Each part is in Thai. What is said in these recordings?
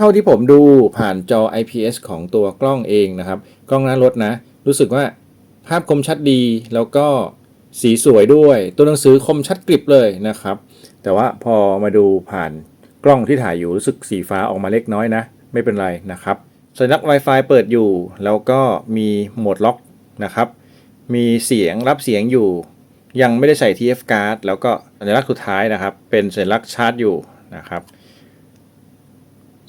เท่าที่ผมดูผ่านจอ IPS ของตัวกล้องเองนะครับกล้องหน้ารถนะรู้สึกว่าภาพคมชัดดีแล้วก็สีสวยด้วยตัวหนังสือคมชัดกริบเลยนะครับแต่ว่าพอมาดูผ่านกล้องที่ถ่ายอยู่รู้สึกสีฟ้าออกมาเล็กน้อยนะไม่เป็นไรนะครับสัญลักษณ์ Wi-Fi เปิดอยู่แล้วก็มีโหมดล็อกนะครับมีเสียงรับเสียงอยู่ยังไม่ได้ใส่ TF card แล้วก็สัญลักษณ์สุดท้ายนะครับเป็นสัญลักษณ์ชาร์จอยู่นะครับ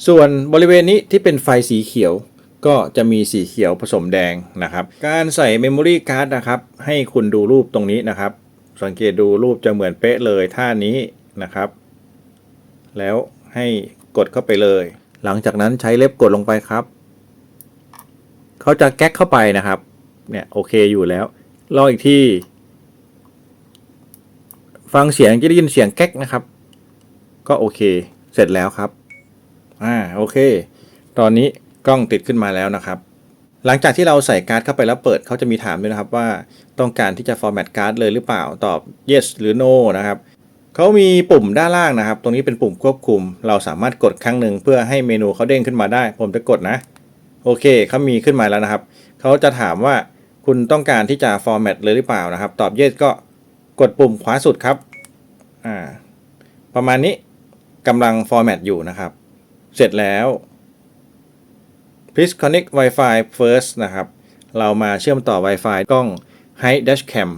ส่วนบริเวณนี้ที่เป็นไฟสีเขียวก็จะมีสีเขียวผสมแดงนะครับการใส่ Memory Card นะครับให้คุณดูรูปตรงนี้นะครับสังเกตดูรูปจะเหมือนเป๊ะเลยท่านี้นะครับแล้วให้กดเข้าไปเลยหลังจากนั้นใช้เล็บกดลงไปครับเขาจะแก๊กเข้าไปนะครับเนี่ยโอเคอยู่แล้วรออีกทีฟังเสียงจะได้ยินเสียงแก๊กนะครับก็โอเคเสร็จแล้วครับโอเคตอนนี้กล้องติดขึ้นมาแล้วนะครับหลังจากที่เราใส่การ์ดเข้าไปแล้วเปิดเขาจะมีถามด้วยนะครับว่าต้องการที่จะ format card เลยหรือเปล่าตอบ yes หรือ no นะครับเขามีปุ่มด้านล่างนะครับตรงนี้เป็นปุ่มควบคุมเราสามารถกดครั้งหนึ่งเพื่อให้เมนูเขาเด้งขึ้นมาได้ผมจะกดนะโอเคเขามีขึ้นมาแล้วนะครับเขาจะถามว่าคุณต้องการที่จะ format เลยหรือเปล่านะครับตอบ yes ก็กดปุ่มขวาสุดครับประมาณนี้กำลัง format อยู่นะครับเสร็จแล้ว Please connect Wi-Fi first นะครับเรามาเชื่อมต่อ Wi-Fi กล้อง High Dashcam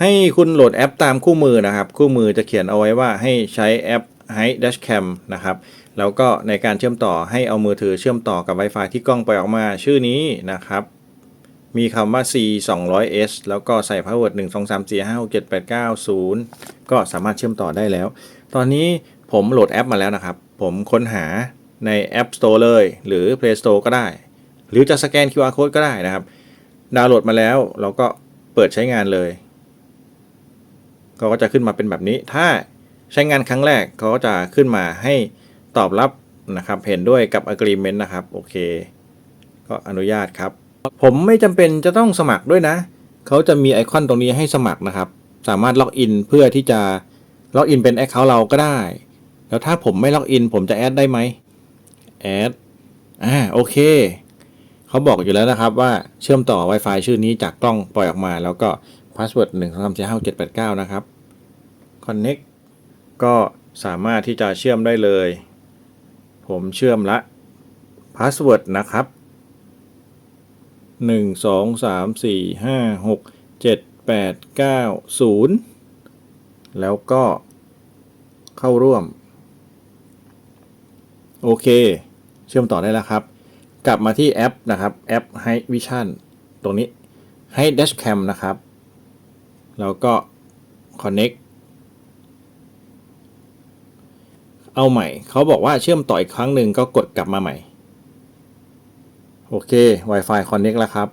ให้คุณโหลดแอปตามคู่มือนะครับคู่มือจะเขียนเอาไว้ว่าให้ใช้แอป High Dashcam นะครับแล้วก็ในการเชื่อมต่อให้เอามือถือเชื่อมต่อกับ Wi-Fi ที่กล้องปล่อยออกมาชื่อนี้นะครับมีคำว่า C 200S แล้วก็ใส่ password 1 2 3 4 5 6 7 8 9 0ก็สามารถเชื่อมต่อได้แล้วตอนนี้ผมโหลดแอปมาแล้วนะครับผมค้นหาใน App Store เลยหรือ Play Store ก็ได้หรือจะสแกน QR Code ก็ได้นะครับดาวน์โหลดมาแล้วเราก็เปิดใช้งานเลยก็จะขึ้นมาเป็นแบบนี้ถ้าใช้งานครั้งแรกเขาก็จะขึ้นมาให้ตอบรับนะครับเห็นด้วยกับ Agreement นะครับโอเคก็อนุญาตครับผมไม่จำเป็นจะต้องสมัครด้วยนะเขาจะมีไอคอนตรงนี้ให้สมัครนะครับสามารถล็อกอินเพื่อที่จะล็อกอินเป็น Account เราก็ได้แล้วถ้าผมไม่ล็อกอินผมจะแอดได้ไหมแอดโอเคเขาบอกอยู่แล้วนะครับว่าเชื่อมต่อ Wi-Fi ชื่อนี้จากกล้องปล่อยออกมาแล้วก็ password 1 2 3 4 5 6 7 8 9นะครับ connect ก็สามารถที่จะเชื่อมได้เลยผมเชื่อมละ password นะครับ1 2 3 4 5 6 7 8 9 0แล้วก็เข้าร่วมโอเคเชื่อมต่อได้แล้วครับกลับมาที่แอปนะครับแอป High Vision ตรงนี้ High Dashcam นะครับแล้วก็ Connect เอาใหม่เขาบอกว่าเชื่อมต่ออีกครั้งหนึ่งก็กดกลับมาใหม่โอเค Wi-Fi Connect แล้วครับ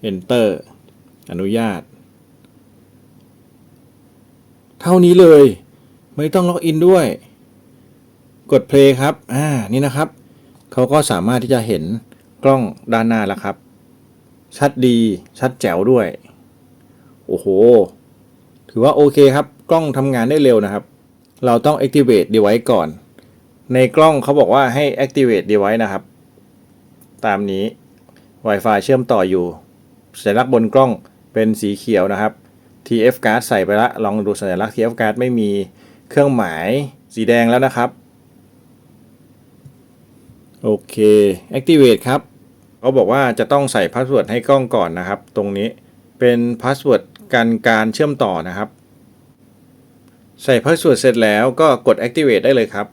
Enter อนุญาตเท่านี้เลยไม่ต้องล็อกอินด้วยกด play ครับนี่นะครับเขาก็สามารถที่จะเห็นกล้องด้านหน้าแล้วครับชัดดีชัดแจ๋วด้วยโอ้โหถือว่าโอเคครับกล้องทำงานได้เร็วนะครับเราต้อง activate device ก่อนในกล้องเขาบอกว่าให้ activate device นะครับตามนี้ Wi-Fi เชื่อมต่ออยู่สัญลักษณ์บนกล้องเป็นสีเขียวนะครับ TF card ใส่ไปละลองดูสัญลักษณ์ TF card ไม่มีเครื่องหมายสีแดงแล้วนะครับโอเค activate ครับเขาบอกว่าจะต้องใส่พาสเวิร์ดให้กล้องก่อนนะครับตรงนี้เป็นพาสเวิร์ดการเชื่อมต่อนะครับใส่พาสเวิร์ดเสร็จแล้วก็กด activate ได้เลยครับ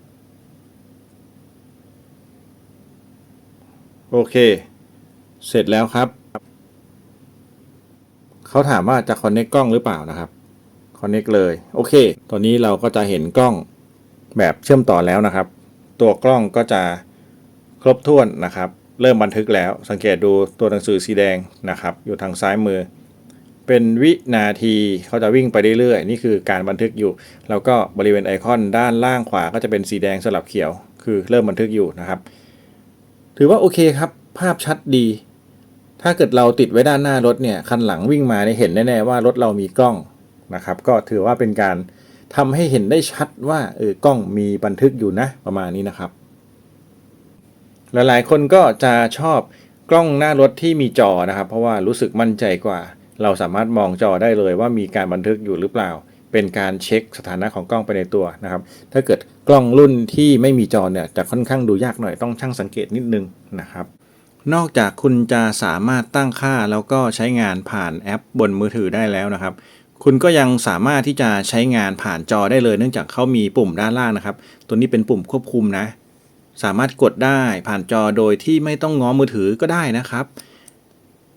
โอเคเสร็จแล้วครับเขาถามว่าจะ connect กล้องหรือเปล่านะครับ connect เลยโอเคตอนนี้เราก็จะเห็นกล้องแบบเชื่อมต่อแล้วนะครับตัวกล้องก็จะครบถ้วนนะครับเริ่มบันทึกแล้วสังเกตดูตัวหนังสือสีแดงนะครับอยู่ทางซ้ายมือเป็นวินาทีเขาจะวิ่งไปเรื่อยๆนี่คือการบันทึกอยู่แล้วก็บริเวณไอคอนด้านล่างขวาก็จะเป็นสีแดงสลับเขียวคือเริ่มบันทึกอยู่นะครับถือว่าโอเคครับภาพชัดดีถ้าเกิดเราติดไว้ด้านหน้ารถเนี่ยคันหลังวิ่งมาเห็นแน่ๆว่ารถเรามีกล้องนะครับก็ถือว่าเป็นการทำให้เห็นได้ชัดว่ากล้องมีบันทึกอยู่นะประมาณนี้นะครับ หลายๆคนก็จะชอบกล้องหน้ารถที่มีจอนะครับเพราะว่ารู้สึกมั่นใจกว่าเราสามารถมองจอได้เลยว่ามีการบันทึกอยู่หรือเปล่าเป็นการเช็คสถานะของกล้องไปในตัวนะครับถ้าเกิดกล้องรุ่นที่ไม่มีจอเนี่ยจะค่อนข้างดูยากหน่อยต้องชั่งสังเกตนิดนึงนะครับนอกจากคุณจะสามารถตั้งค่าแล้วก็ใช้งานผ่านแอปบนมือถือได้แล้วนะครับคุณก็ยังสามารถที่จะใช้งานผ่านจอได้เลยเนื่องจากเขามีปุ่มด้านล่างนะครับตัวนี้เป็นปุ่มควบคุมนะสามารถกดได้ผ่านจอโดยที่ไม่ต้องง้อมือถือก็ได้นะครับ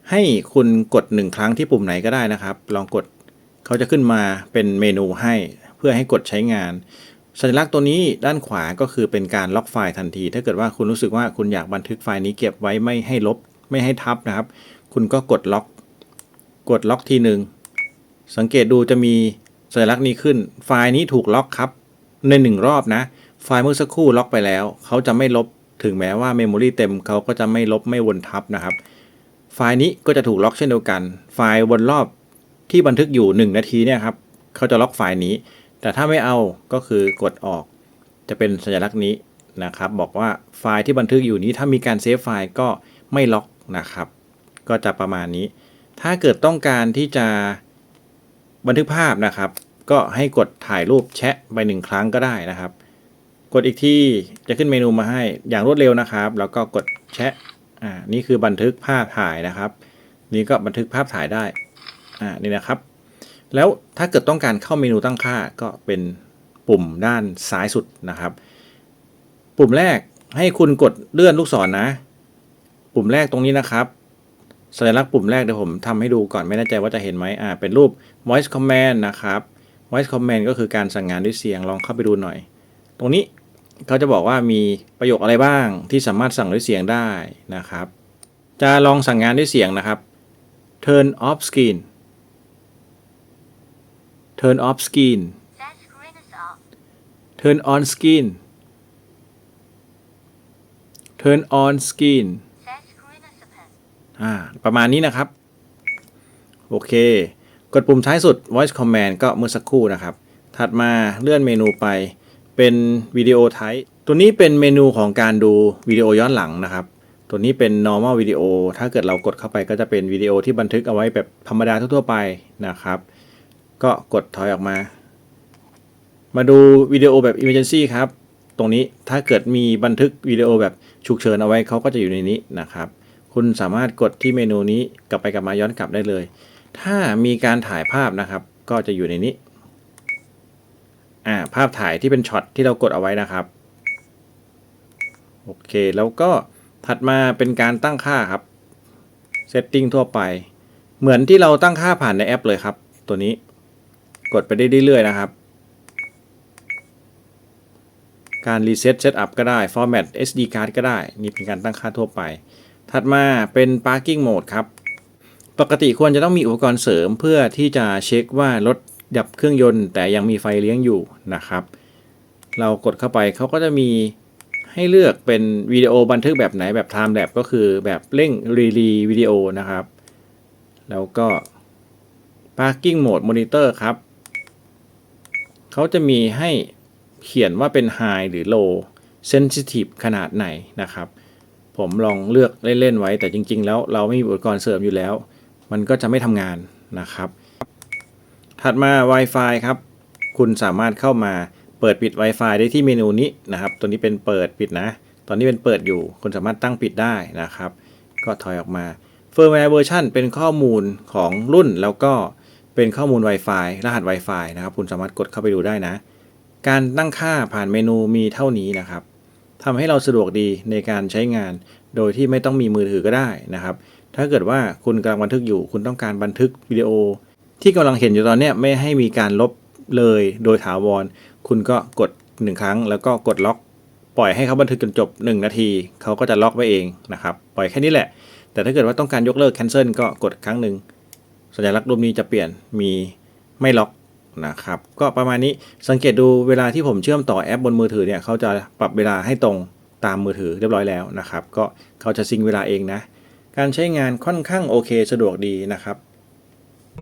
ให้คุณกด1ครั้งที่ปุ่มไหนก็ได้นะครับลองกดเขาจะขึ้นมาเป็นเมนูให้เพื่อให้กดใช้งานสัญลักษณ์ตัวนี้ด้านขวาก็คือเป็นการล็อกไฟล์ทันทีถ้าเกิดว่าคุณรู้สึกว่าคุณอยากบันทึกไฟล์นี้เก็บไว้ไม่ให้ลบไม่ให้ทับนะครับคุณก็กดล็อกทีหนึ่งสังเกตดูจะมีสัญลักษณ์นี้ขึ้นไฟล์นี้ถูกล็อกครับใน1รอบนะไฟล์เมื่อสักครู่ล็อกไปแล้วเขาจะไม่ลบถึงแม้ว่าเมมโมรีเต็มเขาก็จะไม่ลบไม่วนทับนะครับไฟล์นี้ก็จะถูกล็อกเช่นเดียวกันไฟล์วนรอบที่บันทึกอยู่1นาทีเนี่ยครับเขาจะล็อกไฟล์นี้แต่ถ้าไม่เอาก็คือกดออกจะเป็นสัญลักษณ์นี้นะครับบอกว่าไฟล์ที่บันทึกอยู่นี้ถ้ามีการเซฟไฟล์ก็ไม่ล็อกนะครับก็จะประมาณนี้ถ้าเกิดต้องการที่จะบันทึกภาพนะครับก็ให้กดถ่ายรูปแชะไป1ครั้งก็ได้นะครับกดอีกทีจะขึ้นเมนูมาให้อย่างรวดเร็วนะครับแล้วก็กดแชะนี่คือบันทึกภาพถ่ายนะครับนี่ก็บันทึกภาพถ่ายได้นี่นะครับแล้วถ้าเกิดต้องการเข้าเมนูตั้งค่าก็เป็นปุ่มด้านซ้ายสุดนะครับปุ่มแรกให้คุณกดเลื่อนลูกศรนะปุ่มแรกตรงนี้นะครับสัญลักษณ์ปุ่มแรกเดี๋ยวผมทำให้ดูก่อนไม่แน่ใจว่าจะเห็นไหมเป็นรูป voice command นะครับ voice command ก็คือการสั่งงานด้วยเสียงลองเข้าไปดูหน่อยตรงนี้เขาจะบอกว่ามีประโยคอะไรบ้างที่สามารถสั่งด้วยเสียงได้นะครับจะลองสั่งงานด้วยเสียงนะครับ turn off screen turn off screen turn on screen turn on screen ประมาณนี้นะครับโอเคกดปุ่มท้ายสุด voice command ก็เมื่อสักครู่นะครับถัดมาเลื่อนเมนูไปเป็นวิดีโอไทป์ตัวนี้เป็นเมนูของการดูวิดีโอย้อนหลังนะครับตัวนี้เป็น normal video ถ้าเกิดเรากดเข้าไปก็จะเป็นวิดีโอที่บันทึกเอาไว้แบบธรรมดาทั่วๆไปนะครับก็กดถอยออกมาดูวิดีโอแบบ emergency ครับตรงนี้ถ้าเกิดมีบันทึกวิดีโอแบบฉุกเฉินเอาไว้เขาก็จะอยู่ในนี้นะครับคุณสามารถกดที่เมนูนี้กลับไปกลับมาย้อนกลับได้เลยถ้ามีการถ่ายภาพนะครับก็จะอยู่ในนี้ภาพถ่ายที่เป็นช็อตที่เรากดเอาไว้นะครับโอเคแล้วก็ถัดมาเป็นการตั้งค่าครับ setting ทั่วไปเหมือนที่เราตั้งค่าผ่านในแอปเลยครับตัวนี้กดไปได้เรื่อยๆนะครับการ reset setup ก็ได้ format SD card ก็ได้นี่เป็นการตั้งค่าทั่วไปถัดมาเป็น parking mode ครับปกติควรจะต้องมีอุปกรณ์เสริมเพื่อที่จะเช็คว่ารถดับเครื่องยนต์แต่ยังมีไฟเลี้ยงอยู่นะครับเรากดเข้าไปเขาก็จะมีให้เลือกเป็นวิดีโอบันทึกแบบไหนแบบ time lapse ก็คือแบบเร่งรีวิดีโอนะครับแล้วก็ parking mode monitor ครับเขาจะมีให้เขียนว่าเป็น high หรือ low sensitive ขนาดไหนนะครับผมลองเลือกเล่นๆไว้แต่จริงๆแล้วเราไม่มีอุปกรณ์เสริมอยู่แล้วมันก็จะไม่ทำงานนะครับถัดมา Wi-Fi ครับคุณสามารถเข้ามาเปิดปิด Wi-Fi ได้ที่เมนูนี้นะครับตัวนี้เป็นเปิดปิดนะตอนนี้เป็นเปิดอยู่คุณสามารถตั้งปิดได้นะครับก็ถอยออกมา Firmware Version เป็นข้อมูลของรุ่นแล้วก็เป็นข้อมูล Wi-Fi รหัส Wi-Fi นะครับคุณสามารถกดเข้าไปดูได้นะการตั้งค่าผ่านเมนูมีเท่านี้นะครับทำให้เราสะดวกดีในการใช้งานโดยที่ไม่ต้องมีมือถือก็ได้นะครับถ้าเกิดว่าคุณกำลังบันทึกอยู่คุณต้องการบันทึกวิดีโอที่กำลังเห็นอยู่ตอนนี้ไม่ให้มีการลบเลยโดยถาวรคุณก็กด1ครั้งแล้วก็กดล็อกปล่อยให้เขาบันทึกจนจบ1นาทีเขาก็จะล็อกไว้เองนะครับปล่อยแค่นี้แหละแต่ถ้าเกิดว่าต้องการยกเลิก cancel ก็กดครั้งหนึ่งสัญลักษณ์รูปนี้จะเปลี่ยนมีไม่ล็อกนะครับก็ประมาณนี้สังเกตดูเวลาที่ผมเชื่อมต่อแอปบนมือถือเนี่ยเขาจะปรับเวลาให้ตรงตามมือถือเรียบร้อยแล้วนะครับก็เขาจะซิงค์เวลาเองนะการใช้งานค่อนข้างโอเคสะดวกดีนะครับ